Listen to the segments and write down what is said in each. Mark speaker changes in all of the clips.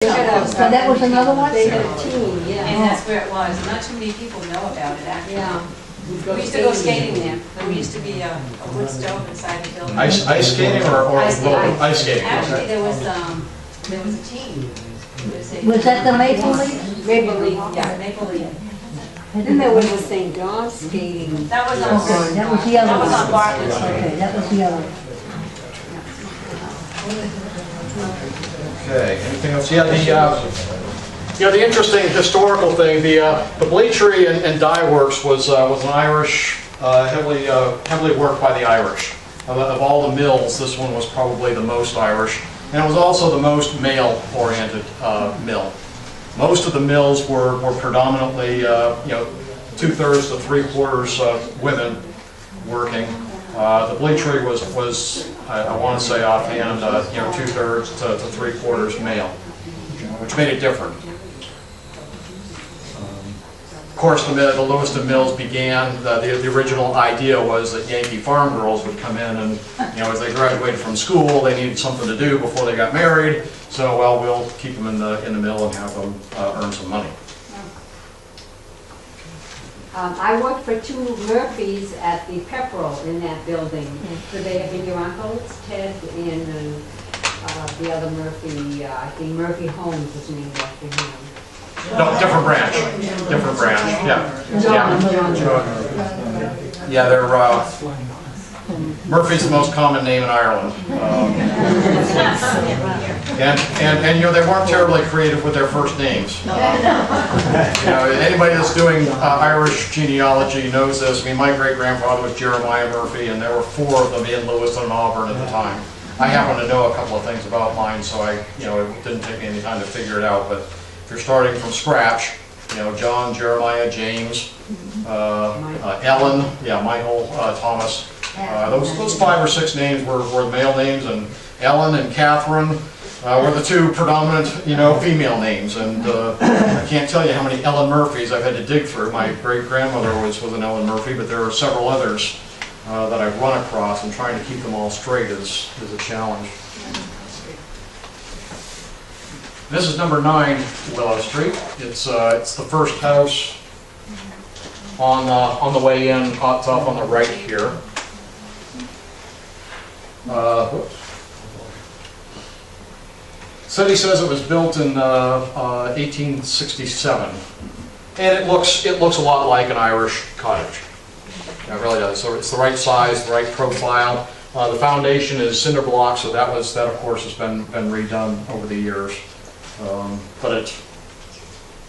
Speaker 1: So that was another one?
Speaker 2: They had a team, yeah.
Speaker 3: And that's where it was. Not too many people know about it, actually.
Speaker 2: Yeah.
Speaker 3: We used to go skating there. There used to be a wood stove inside the building.
Speaker 4: Ice skating or ice skating?
Speaker 3: Actually, there was a team.
Speaker 1: Was that the Maple Leaf?
Speaker 3: Maple Leaf, yeah, Maple Leaf.
Speaker 2: Then there was the St. John's skating.
Speaker 3: That was on,
Speaker 1: Okay, that was the other
Speaker 3: that was
Speaker 1: one.
Speaker 3: on Bartlett Street.
Speaker 1: Okay, that was the other one.
Speaker 4: Okay, anything else? Yeah, the interesting historical thing, the Bleachery and Dye Works was an Irish, heavily worked by the Irish. Of all the mills, this one was probably the most Irish, and it was also the most male-oriented mill. Most of the mills were predominantly, 2/3 to 3/4 women working. The Bleachery was I want to say offhand, 2/3 to 3/4 male, which made it different. Of course, the Lewiston Mills began, the original idea was that Yankee farm girls would come in and, as they graduated from school, they needed something to do before they got married, so, well, we'll keep them in the mill and have them earn some money.
Speaker 2: I worked for two Murphys at the Pepperell in that building. So they have been your uncles, Ted and the other Murphy, I think Murphy Holmes is named after him.
Speaker 4: No, different branch, yeah. Yeah, they're, Murphy's the most common name in Ireland. And they weren't terribly creative with their first names. Anybody that's doing Irish genealogy knows this. I mean, my great-grandfather was Jeremiah Murphy, and there were 4 of them in Lewiston and Auburn at the time. I happen to know a couple of things about mine, so it didn't take me any time to figure it out, but if you're starting from scratch, John, Jeremiah, James, Ellen, Michael, Thomas. Those 5 or 6 names were male names, and Ellen and Catherine were the 2 predominant, female names. And I can't tell you how many Ellen Murphys I've had to dig through. My great-grandmother was an Ellen Murphy, but there are several others that I've run across, and trying to keep them all straight is a challenge. This is number 9 Willow Street. It's the first house on the way in. It's off on the right here. City says it was built in 1867, and it looks a lot like an Irish cottage. It really does. So it's the right size, the right profile. The foundation is cinder block, so that of course has been redone over the years. But it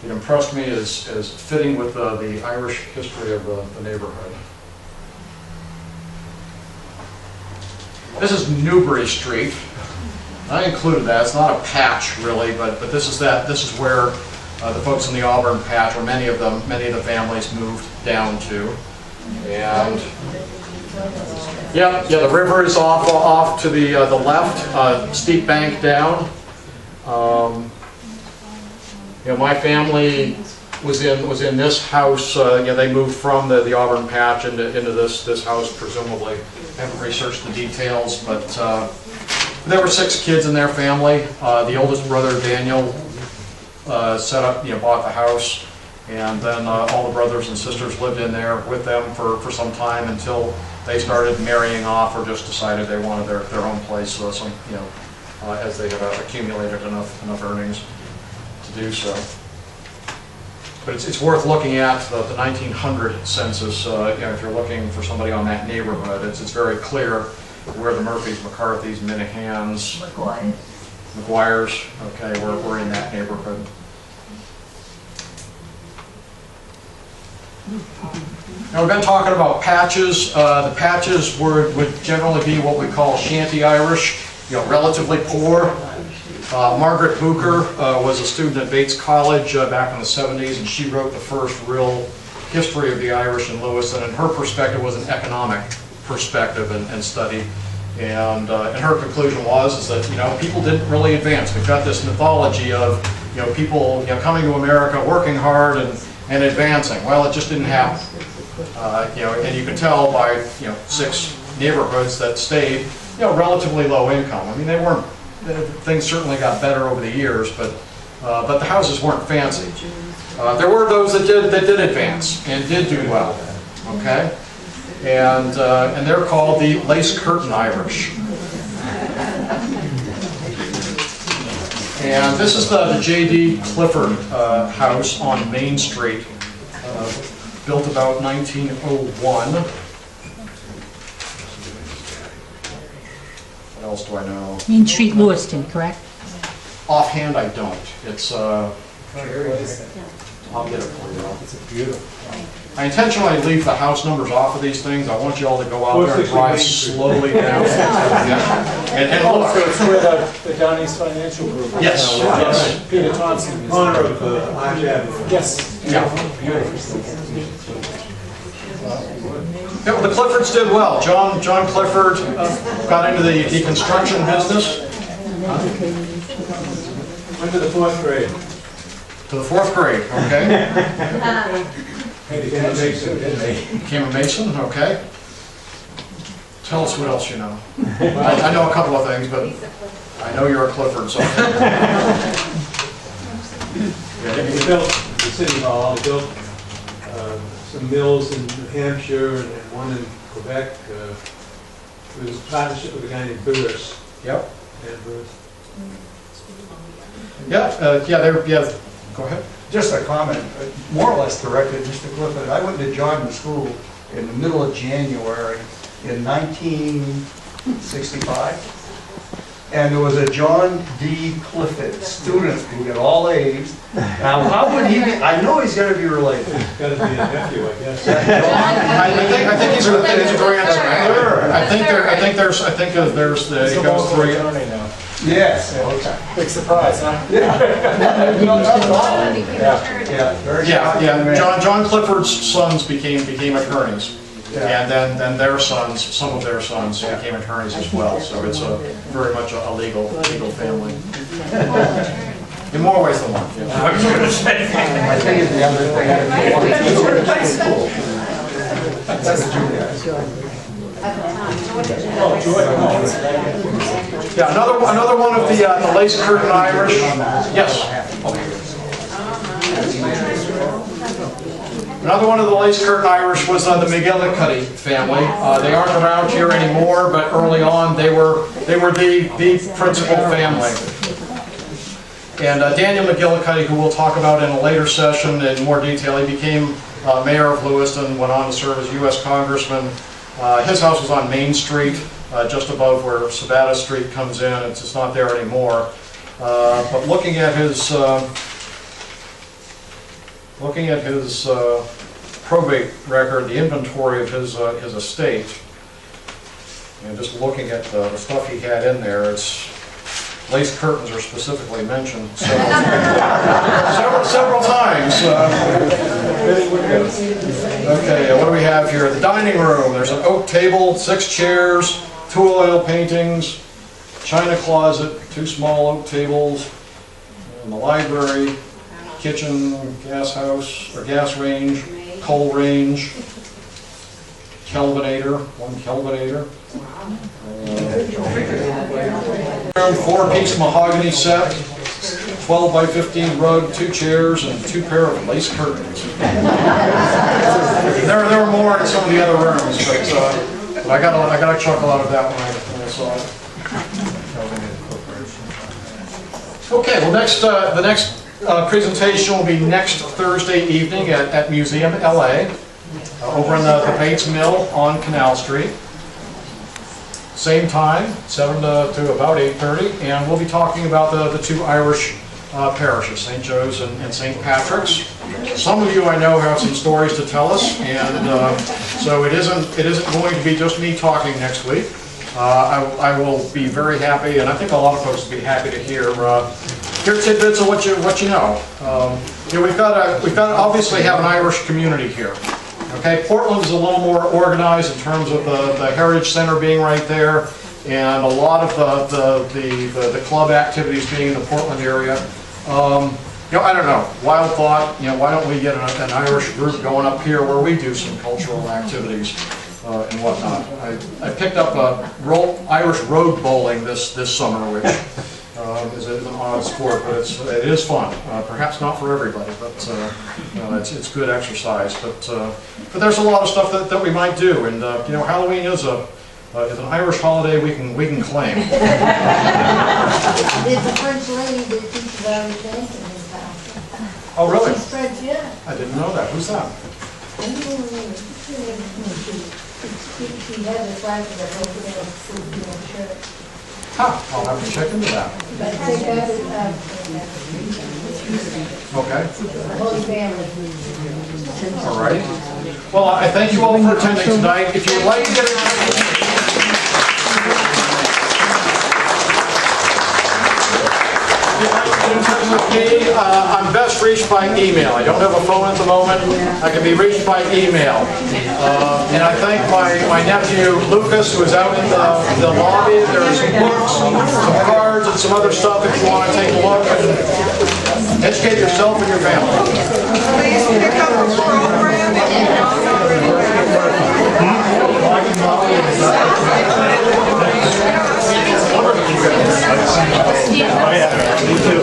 Speaker 4: impressed me as fitting with the Irish history of the neighborhood. This is Newbury Street. I included that. It's not a patch really, but this is where the folks in the Auburn patch, or many of the families moved down to. And the river is off to the left, steep bank down. My family was in this house. They moved from the Auburn patch into this house, presumably. I haven't researched the details, but there were 6 kids in their family. The oldest brother, Daniel, bought the house, and then all the brothers and sisters lived in there with them for some time until they started marrying off, or just decided they wanted their own place. So as they have accumulated enough earnings to do so. But it's worth looking at the 1900 census. If you're looking for somebody on that neighborhood, it's very clear where the Murphys, McCarthys, Minihans, McGuires, okay, we're in that neighborhood. Now we've been talking about patches. The patches would generally be what we call shanty Irish, relatively poor. Margaret Bucher was a student at Bates College back in the 70s, and she wrote the first real history of the Irish in Lewiston, and her perspective was an economic perspective and study. And her conclusion was that people didn't really advance. We've got this mythology of people coming to America, working hard, and advancing. Well, it just didn't happen. And you can tell by 6 neighborhoods that stayed relatively low income. I mean, they weren't. Things certainly got better over the years, but but the houses weren't fancy. There were those that did advance and did do well, okay? And they're called the Lace Curtain Irish. And this is the J.D. Clifford house on Main Street, built about 1901. What else do I know?
Speaker 1: Main Street, Lewiston, correct?
Speaker 4: Offhand, I don't. It's, I'll get it for you.
Speaker 5: It's beautiful.
Speaker 4: I intentionally leave the house numbers off of these things. I want you all to go out there and drive slowly down. Yeah. And
Speaker 5: Also,
Speaker 4: look.
Speaker 5: it's where the Down East Financial Group is.
Speaker 4: Yes, yes.
Speaker 5: Peter Thompson. is-
Speaker 6: Owner of Arch Avenue.
Speaker 5: Yes.
Speaker 4: Yeah. Yeah, the Cliffords did well. John Clifford got into the construction business.
Speaker 6: Went to the 4th grade.
Speaker 4: To the 4th grade, okay.
Speaker 6: Became a Mason, didn't he?
Speaker 4: Became a Mason, okay. Tell us what else you know. I know a couple of things, but I know you're a Clifford, so.
Speaker 6: He built the city hall, he built some mills in New Hampshire and one in Quebec. It was a partnership with a guy named Burris.
Speaker 4: Yep.
Speaker 6: Burris.
Speaker 4: Yeah, go ahead.
Speaker 7: Just a comment, more or less directed, Mr. Clifford. I went to Jordan School in the middle of January in 1965. And there was a John D. Clifford student who got all A's. Now, how would he be? I know he's got to be related.
Speaker 6: Got to be a nephew, I guess.
Speaker 4: I think he's a grandson. I think there's he goes through.
Speaker 7: Yes.
Speaker 5: Big surprise, huh?
Speaker 7: Yeah, very
Speaker 4: John Clifford's sons became attorneys. And then their sons, some of their sons became attorneys as well. So it's very much a legal family. In more ways than one. I was going to say.
Speaker 7: I think it's the other thing. That's the junior.
Speaker 4: Yeah, another one of the Lace Curtain Irish. Yes. Another one of the Lace Curtain Irish was the McGillicuddy family. They aren't around here anymore, but early on they were the principal family. And Daniel McGillicuddy, who we'll talk about in a later session in more detail, he became mayor of Lewiston, went on to serve as U.S. Congressman. His house was on Main Street, just above where Sabata Street comes in. It's not there anymore. But looking at his probate record, the inventory of his estate, and just looking at the stuff he had in there, it's lace curtains are specifically mentioned several times. Okay, what do we have here? The dining room. There's an oak table, 6 chairs, 2 oil paintings, china closet, 2 small oak tables, and the library, kitchen, gas house, or gas range, coal range, Kelvinator, 1 Kelvinator. 4-piece mahogany set, 12 by 15 rug, 2 chairs, and 2 pair of lace curtains. There were more in some of the other rooms, but I got a chuckle out of that when I saw it. Okay, well the next presentation will be next Thursday evening at Museum LA, over in the Bates Mill on Canal Street. Same time, 7 to about 8:30, and we'll be talking about the 2 Irish parishes, St. Joe's and St. Patrick's. Some of you I know have some stories to tell us, and so it isn't going to be just me talking next week. I will be very happy, and I think a lot of folks will be happy to hear tidbits of what you know. We've got to obviously have an Irish community here. Okay, Portland is a little more organized in terms of the Heritage Center being right there, and a lot of the club activities being in the Portland area. I don't know. Wild thought. Why don't we get an Irish group going up here where we do some cultural activities and whatnot? I picked up Irish road bowling this summer, which is an odd sport, but it is fun. Perhaps not for everybody, but you know, it's good exercise. But there's a lot of stuff that we might do, and you know, Halloween is an Irish holiday we can claim.
Speaker 1: There's a French lady that teaches Irish dancing in this house.
Speaker 4: Oh, really?
Speaker 1: She's French, yeah.
Speaker 4: I didn't know that. Who's that?
Speaker 1: She has a class that goes to the church.
Speaker 4: Huh, I'll have to check into that.
Speaker 1: But take that as,
Speaker 4: Okay.
Speaker 1: the Holy Family.
Speaker 4: All right. Well, I thank you all for attending tonight. If you would like to get in touch with me, I'm best reached by email. I don't have a phone at the moment. I can be reached by email. And I thank my nephew Lucas, who is out in the lobby. There are some books, some cards, and some other stuff if you want to take a look and educate yourself and your family.
Speaker 8: Please pick up a program if you don't already
Speaker 7: Oh, yeah, me too.